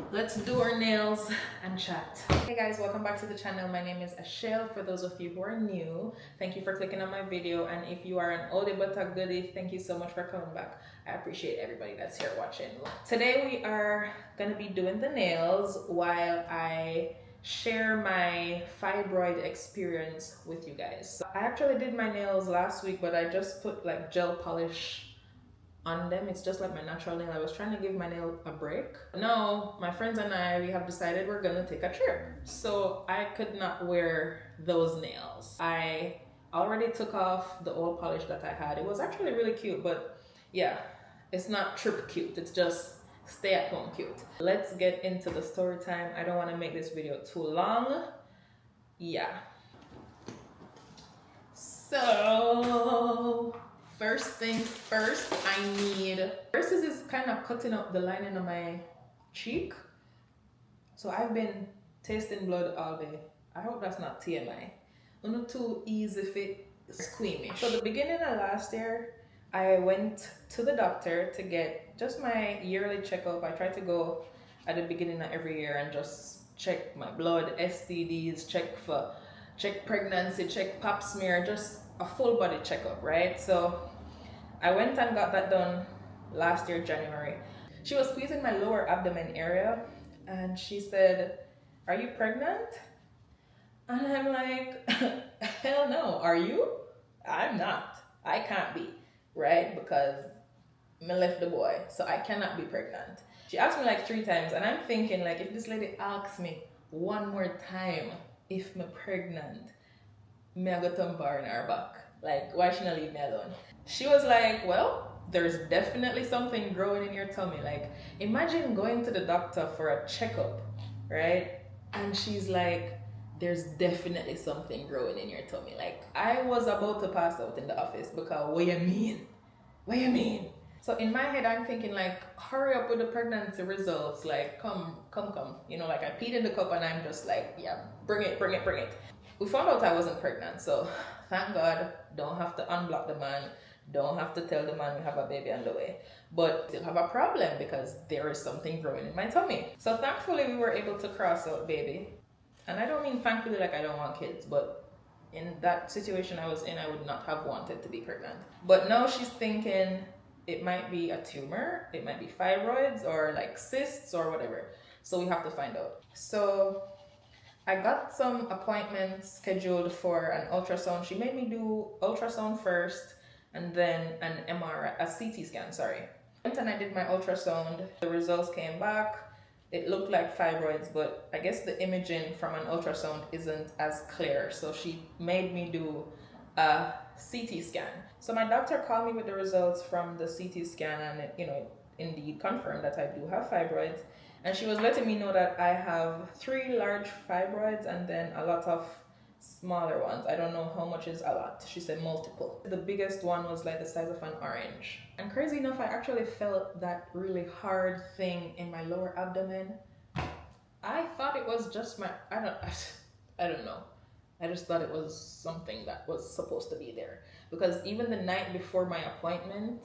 Let's do our nails and chat. Hey guys, welcome back to the channel. My name is Ashelle. For those of you who are new, thank you for clicking on my video, and if you are an oldie but a goodie, thank you so much for coming back. I appreciate everybody that's here watching. Today we are gonna be doing the nails while I share my fibroid experience with you guys. So I actually did my nails last week, but I just put like gel polish on them. It's just like my natural nail. I was trying to give my nail a break. Now my friends and I, we have decided we're gonna take a trip, so I could not wear those nails. I already took off the old polish that I had. It was actually really cute, but yeah, it's not trip cute, it's just stay at home cute. Let's get into the story time. I don't want to make this video too long. Yeah, so first things first, first is kind of cutting up the lining of my cheek. So I've been tasting blood all day. I hope that's not TMI. I'm not too easy fit squeamish. So the beginning of last year, I went to the doctor to get just my yearly checkup. I try to go at the beginning of every year and just check my blood, STDs, check pregnancy, check pap smear, just a full body checkup, right? So I went and got that done last year, January. She was squeezing my lower abdomen area and she said, "Are you pregnant?" And I'm like, hell no, are you? I'm not. I can't be, right? Because I left the boy, so I cannot be pregnant. She asked me like 3 times, and I'm thinking like, if this lady asks me one more time if I'm pregnant, me I go to bar in her back. Like, why should I leave me alone? She was like, well, there's definitely something growing in your tummy. Like, imagine going to the doctor for a checkup, right? And she's like, there's definitely something growing in your tummy. Like, I was about to pass out in the office because what you mean? What you mean? So in my head, I'm thinking like, hurry up with the pregnancy results. Like, come. You know, like I peed in the cup and I'm just like, yeah, bring it. We found out I wasn't pregnant. So thank God, don't have to unblock the man. Don't have to tell the man we have a baby on the way. But still have a problem because there is something growing in my tummy. So thankfully we were able to cross out baby. And I don't mean thankfully like I don't want kids, but in that situation I was in, I would not have wanted to be pregnant. But now she's thinking it might be a tumor, it might be fibroids or like cysts or whatever. So we have to find out. So I got some appointments scheduled for an ultrasound. She made me do ultrasound first and then an MRI, a CT scan, sorry. And I did my ultrasound. The results came back. It looked like fibroids, but I guess the imaging from an ultrasound isn't as clear. So she made me do a CT scan. So my doctor called me with the results from the CT scan and it, you know, indeed confirmed that I do have fibroids. And she was letting me know that I have 3 large fibroids and then a lot of smaller ones. I don't know how much is a lot. She said multiple. The biggest one was like the size of an orange. And crazy enough, I actually felt that really hard thing in my lower abdomen. I thought it was just my, I don't know. I just thought it was something that was supposed to be there. Because even the night before my appointment,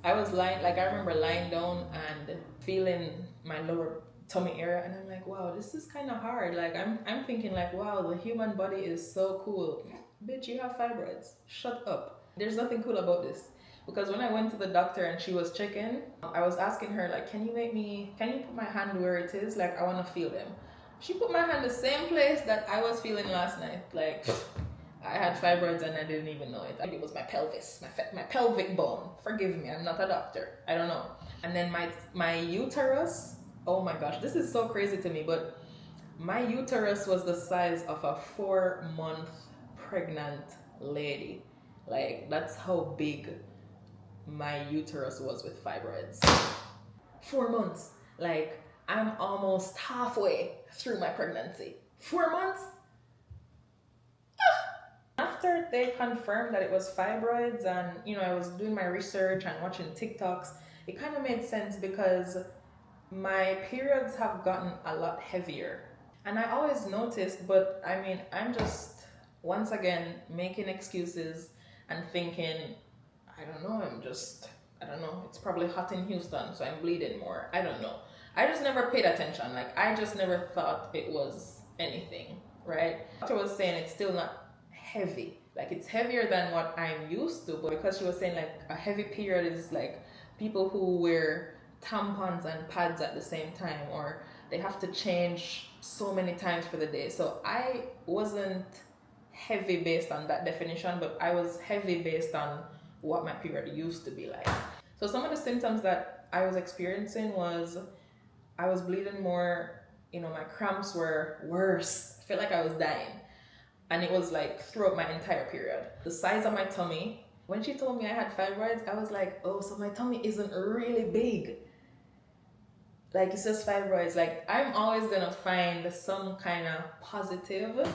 I was lying, like I remember lying down and feeling my lower tummy area and I'm like, wow, this is kind of hard. Like I'm thinking like, wow, the human body is so cool. Bitch, you have fibroids. Shut up. There's nothing cool about this. Because when I went to the doctor and she was checking, I was asking her like, can you put my hand where it is? Like I want to feel them. She put my hand the same place that I was feeling last night. Like I had fibroids and I didn't even know it. It was my pelvis, my pelvic bone. Forgive me, I'm not a doctor. I don't know. And then my uterus, oh my gosh, this is so crazy to me, but my uterus was the size of a 4-month pregnant lady. Like that's how big my uterus was with fibroids. 4 months. Like I'm almost halfway through my pregnancy. 4 months? After they confirmed that it was fibroids and, you know, I was doing my research and watching TikToks, it kind of made sense because my periods have gotten a lot heavier. And I always noticed, but I mean, I'm just, once again, making excuses and thinking, I don't know, it's probably hot in Houston, so I'm bleeding more. I don't know. I just never paid attention. Like, I just never thought it was anything, right? Doctor was saying it's still not heavy. Like, it's heavier than what I'm used to, but because she was saying like a heavy period is like people who wear tampons and pads at the same time, or they have to change so many times for the day. So I wasn't heavy based on that definition, but I was heavy based on what my period used to be like. So some of the symptoms that I was experiencing was I was bleeding more, my cramps were worse. I felt like I was dying. And it was like throughout my entire period. The size of my tummy, when she told me I had fibroids, I was like, oh, so my tummy isn't really big. Like, it's just fibroids. Like, I'm always gonna find some kind of positive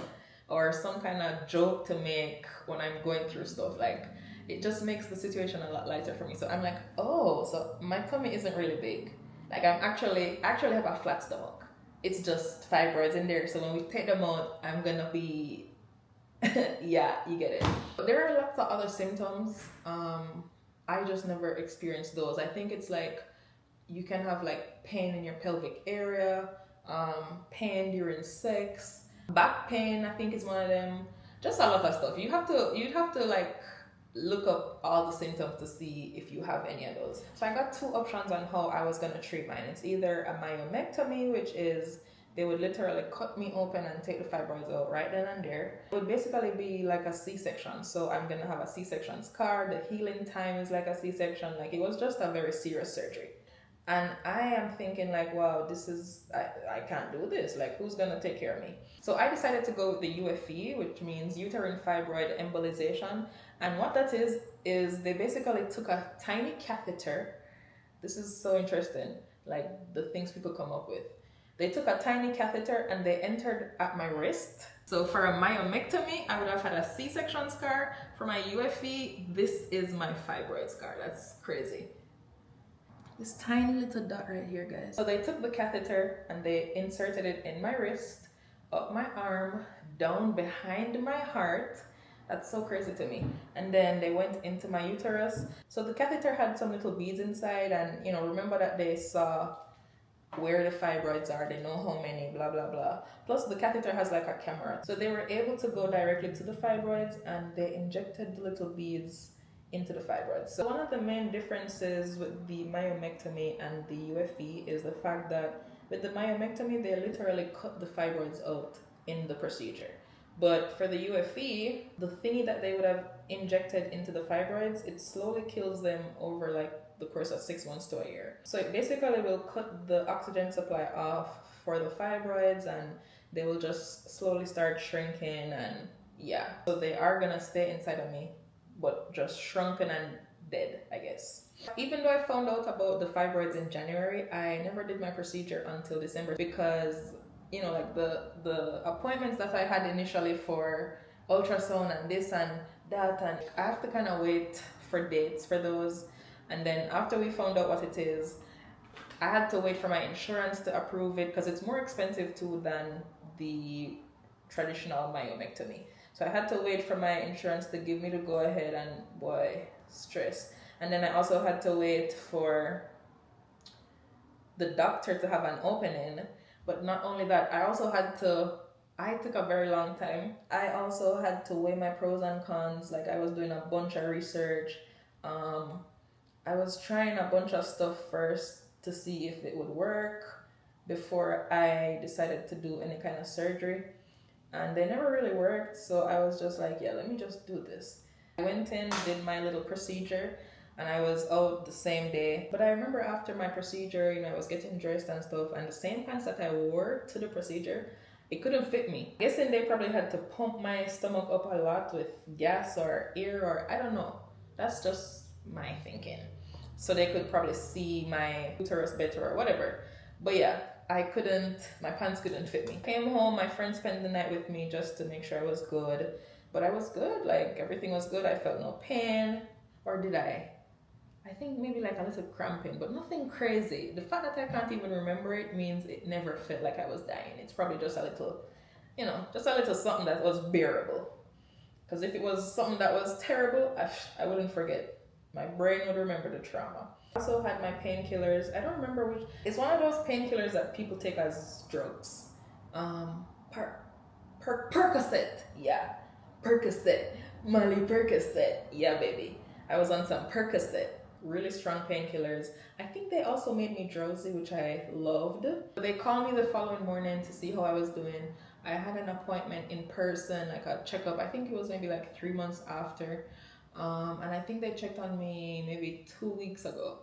or some kind of joke to make when I'm going through stuff. Like, it just makes the situation a lot lighter for me. So I'm like, oh, so my tummy isn't really big. Like, I actually have a flat stomach. It's just fibroids in there. So when we take them out, I'm gonna be, yeah, you get it. But there are lots of other symptoms. I just never experienced those. I think it's like, you can have like pain in your pelvic area, pain during sex, back pain, I think is one of them. Just a lot of stuff. You'd have to like look up all the symptoms to see if you have any of those. So I got two options on how I was gonna treat mine. It's either a myomectomy, which is they would literally cut me open and take the fibroids out right then and there. It would basically be like a C-section. So I'm gonna have a C-section scar. The healing time is like a C-section. Like, it was just a very serious surgery. And I am thinking like, wow, I can't do this. Like, who's gonna take care of me? So I decided to go with the UFE, which means uterine fibroid embolization. And what that is they basically took a tiny catheter. This is so interesting, like the things people come up with. They took a tiny catheter and they entered at my wrist. So for a myomectomy, I would have had a C-section scar. For my UFE, this is my fibroid scar. That's crazy. This tiny little dot right here, guys. So they took the catheter and they inserted it in my wrist, up my arm, down behind my heart. That's so crazy to me. And then they went into my uterus. So the catheter had some little beads inside, and remember that they saw where the fibroids are, they know how many, blah blah blah. Plus the catheter has like a camera. So they were able to go directly to the fibroids and they injected the little beads into the fibroids. So one of the main differences with the myomectomy and the UFE is the fact that with the myomectomy, they literally cut the fibroids out in the procedure. But for the UFE, the thingy that they would have injected into the fibroids, it slowly kills them over like the course of 6 months to a year. So it basically will cut the oxygen supply off for the fibroids, and they will just slowly start shrinking, and yeah. So they are gonna stay inside of me, but just shrunken and dead, I guess. Even though I found out about the fibroids in January, I never did my procedure until December because, like the appointments that I had initially for ultrasound and this and that, and I have to kind of wait for dates for those. And then after we found out what it is, I had to wait for my insurance to approve it because it's more expensive too than the traditional myomectomy. So I had to wait for my insurance to give me the go ahead, and boy, stress. And then I also had to wait for the doctor to have an opening. But not only that, I took a very long time. I also had to weigh my pros and cons. Like, I was doing a bunch of research. I was trying a bunch of stuff first to see if it would work before I decided to do any kind of surgery. And they never really worked, so I was just like, yeah, let me just do this. I went in, did my little procedure, and I was out the same day. But I remember after my procedure, I was getting dressed and stuff, and the same pants that I wore to the procedure, it couldn't fit me. Guessing they probably had to pump my stomach up a lot with gas or air, or I don't know. That's just my thinking. So they could probably see my uterus better or whatever. But yeah, my pants couldn't fit me. Came home, my friend spent the night with me just to make sure I was good. But I was good, like everything was good. I felt no pain. Or did I? I think maybe like a little cramping, but nothing crazy. The fact that I can't even remember it means it never felt like I was dying. It's probably just a little, just a little something that was bearable. Because if it was something that was terrible, I wouldn't forget. My brain would remember the trauma. I also had my painkillers. I don't remember which. It's one of those painkillers that people take as drugs. Percocet. Yeah, Percocet. Molly Percocet. Yeah, baby. I was on some Percocet. Really strong painkillers. I think they also made me drowsy, which I loved. They called me the following morning to see how I was doing. I had an appointment in person, like a checkup. I think it was maybe like 3 months after. And I think they checked on me maybe 2 weeks ago.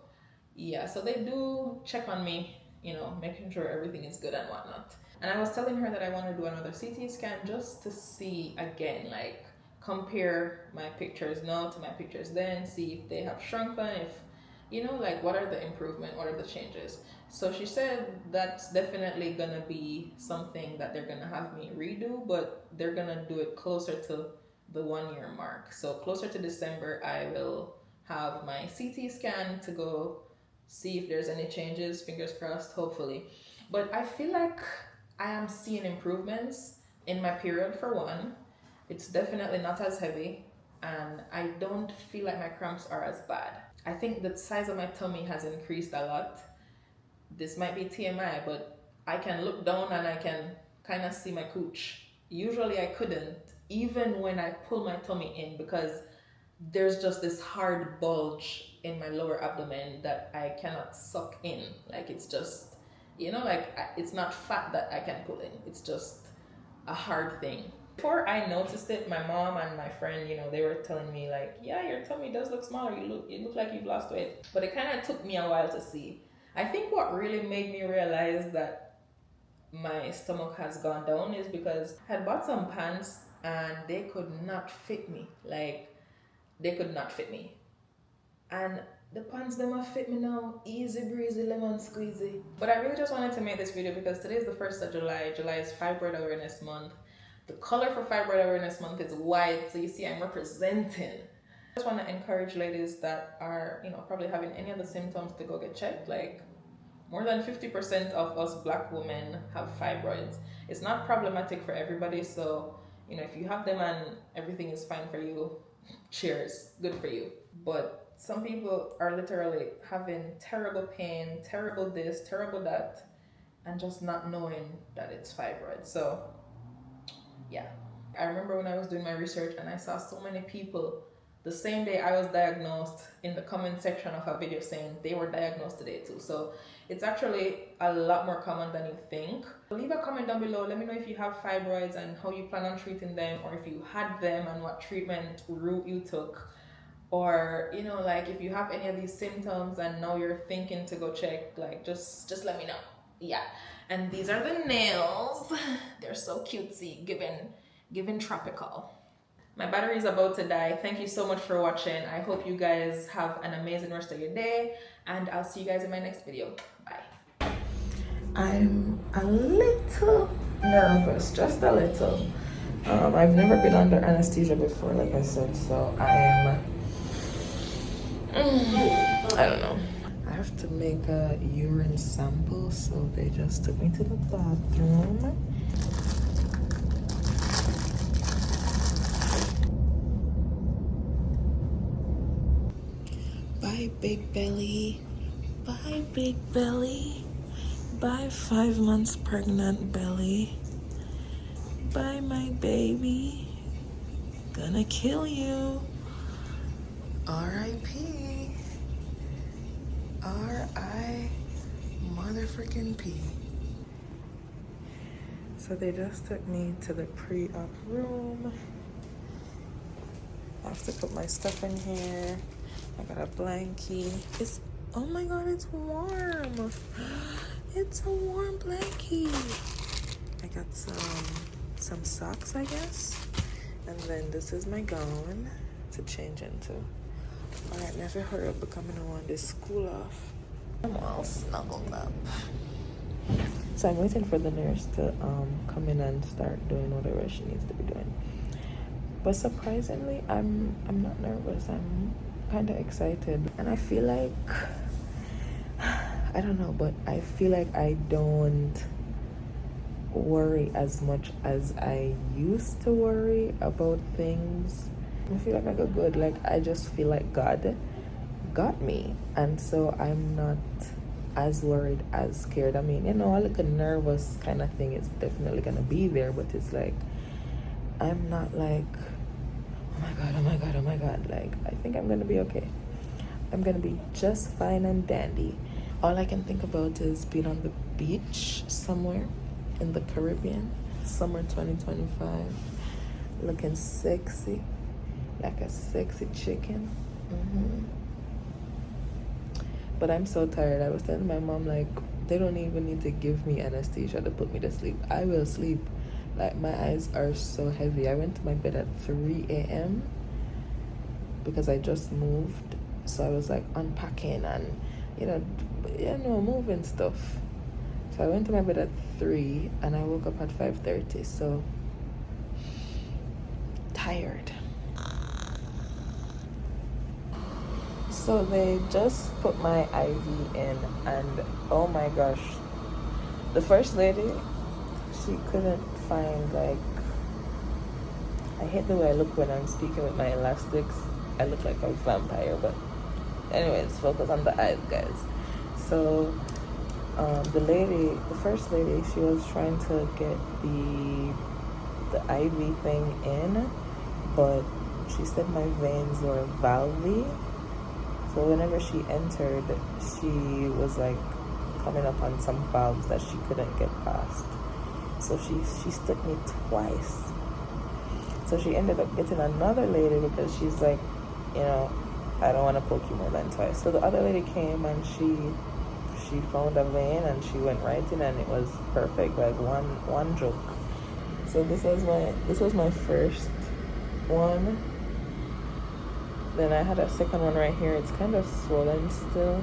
Yeah, so they do check on me, you know, making sure everything is good and whatnot. And I was telling her that I want to do another CT scan just to see again, like compare my pictures now to my pictures then, see if they have shrunken, if, you know, like what are the improvement, what are the changes. So she said that's definitely gonna be something that they're gonna have me redo, but they're gonna do it closer to the 1 year mark. So closer to December, I will have my CT scan to go see if there's any changes, fingers crossed, hopefully. But I feel like I am seeing improvements in my period for one. It's definitely not as heavy, and I don't feel like my cramps are as bad. I think the size of my tummy has increased a lot. This might be TMI, but I can look down and I can kind of see my cooch. Usually I couldn't, even when I pull my tummy in, because there's just this hard bulge in my lower abdomen that I cannot suck in. Like it's just, you know, like it's not fat that I can pull in. It's just a hard thing. Before I noticed it, my mom and my friend, you know, they were telling me like, yeah, your tummy does look smaller. You look like you've lost weight. But it kind of took me a while to see. I think what really made me realize that my stomach has gone down is because I had bought some pants and they could not fit me. Like, they could not fit me. And the pants them have fit me now, easy breezy, lemon squeezy. But I really just wanted to make this video because today is the 1st of July. July is Fibroid Awareness Month. The color for Fibroid Awareness Month is white, so you see I'm representing. I just want to encourage ladies that are, you know, probably having any of the symptoms to go get checked. Like, more than 50% of us black women have fibroids. It's not problematic for everybody, so, you know, if you have them and everything is fine for you, cheers, good for you. But some people are literally having terrible pain, terrible this, terrible that, and just not knowing that it's fibroid. So yeah, I remember when I was doing my research and I saw so many people the same day I was diagnosed in the comment section of a video saying they were diagnosed today too. So it's actually a lot more common than you think. Leave a comment down below. Let me know if you have fibroids and how you plan on treating them, or if you had them and what treatment route you took. Or, you know, like if you have any of these symptoms and now you're thinking to go check, like just let me know. Yeah. And these are the nails. They're so cutesy, given tropical. My battery is about to die. Thank you so much for watching. I hope you guys have an amazing rest of your day, and I'll see you guys in my next video. Bye. I'm a little nervous, just a little. I've never been under anesthesia before, like I said, so I don't know. I have to make a urine sample, so they just took me to the bathroom. Bye, big belly. Bye, big belly. Bye, 5 months pregnant belly. Bye, my baby. Gonna kill you. R.I.P. R.I. motherfucking P. So they just took me to the pre-op room. I have to put my stuff in here. I got a blankie. It's, oh my god, it's warm. It's a warm blankie. I got some socks, I guess. And then this is my gown to change into. Alright, never hurry up becoming I want this school off. I'm all snuggled up. So I'm waiting for the nurse to come in and start doing whatever she needs to be doing. But surprisingly, I'm not nervous. I'm kind of excited, and I feel like, I don't know, but I feel like I don't worry as much as I used to worry about things. I feel like I go good. Like, I just feel like God got me, and so I'm not as worried, as scared. I mean, you know, a little nervous kind of thing is definitely gonna be there, but it's like I'm not like, oh my god, oh my god, oh my god. Like, I think I'm gonna be okay. I'm gonna be just fine and dandy. All I can think about is being on the beach somewhere in the Caribbean, summer 2025, looking sexy, like a sexy chicken. But I'm so tired. I was telling my mom, like, they don't even need to give me anesthesia to put me to sleep. I will sleep. Like, my eyes are so heavy. I went to my bed at 3 a.m. because I just moved. So I was like unpacking and, you know, moving stuff. So I went to my bed at 3 and I woke up at 5:30. So tired. So they just put my IV in, and oh my gosh, the first lady, she couldn't find, like, I hate the way I look when I'm speaking with my elastics. I look like a vampire, but anyways, focus on the eyes, guys. So the first lady, she was trying to get the IV thing in, but she said my veins were valvy. So whenever she entered, she was like coming up on some valves that she couldn't get past. So she stuck me twice. So she ended up getting another lady because she's like, you know, I don't want to poke you more than twice. So the other lady came and she found a vein and she went right in and it was perfect, like one joke. So this was my first one. Then I had a second one right here. It's kind of swollen still.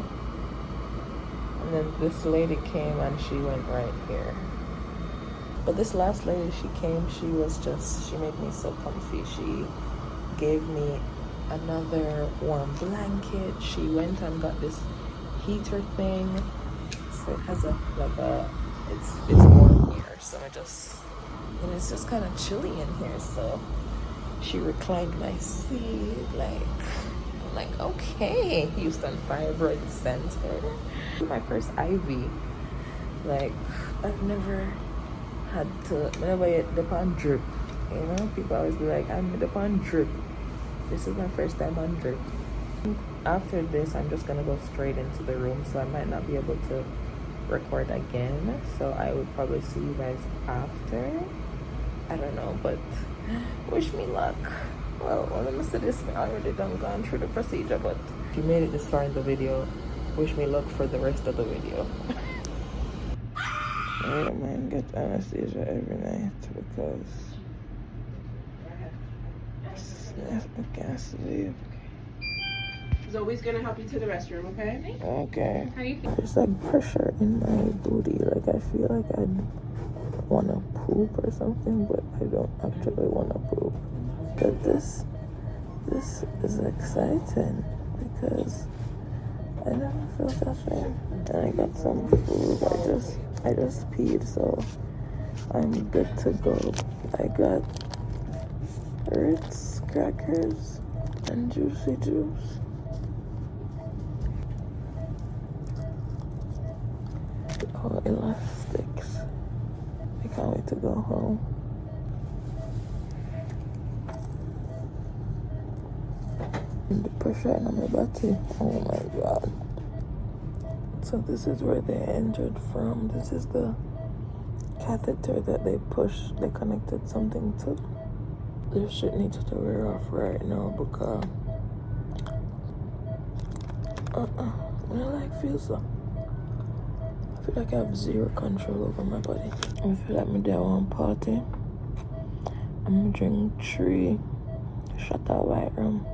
And then this lady came and she went right here. But this last lady, she came, she made me so comfy. She gave me another warm blanket. She went and got this heater thing. So it has it's warm here. So it's just kind of chilly in here. So she reclined my seat, I'm like, okay, Houston Fibroid Center. My first IV, like, I've never had to, whenever I dip on drip, you know, people always be like, I'm dip on drip. This is my first time on drip. After this, I'm just gonna go straight into the room, so I might not be able to record again. So I would probably see you guys after. I don't know, but wish me luck. Well, let me say this, I already done gone through the procedure, but if you made it this far in the video, wish me luck for the rest of the video. I don't mind get anesthesia every night because I can't sleep. Zoe's gonna help you to the restroom, okay? Okay. How do you feel? There's like pressure in my booty, like I feel like I'd wanna poop or something, but I don't actually wanna poop. But this is exciting because I never felt that thing. And I got some food. I just peed, so I'm good to go. I got Ritz crackers and juicy juice. Oh, elastics. I can't wait to go home. The pressure in my body. Oh my god. So this is where they entered from. This is the catheter that they connected something to. This shit needs to wear off right now because I feel like I have zero control over my body. I feel like I'm there one party. I'm gonna drink 3 shots of white rum.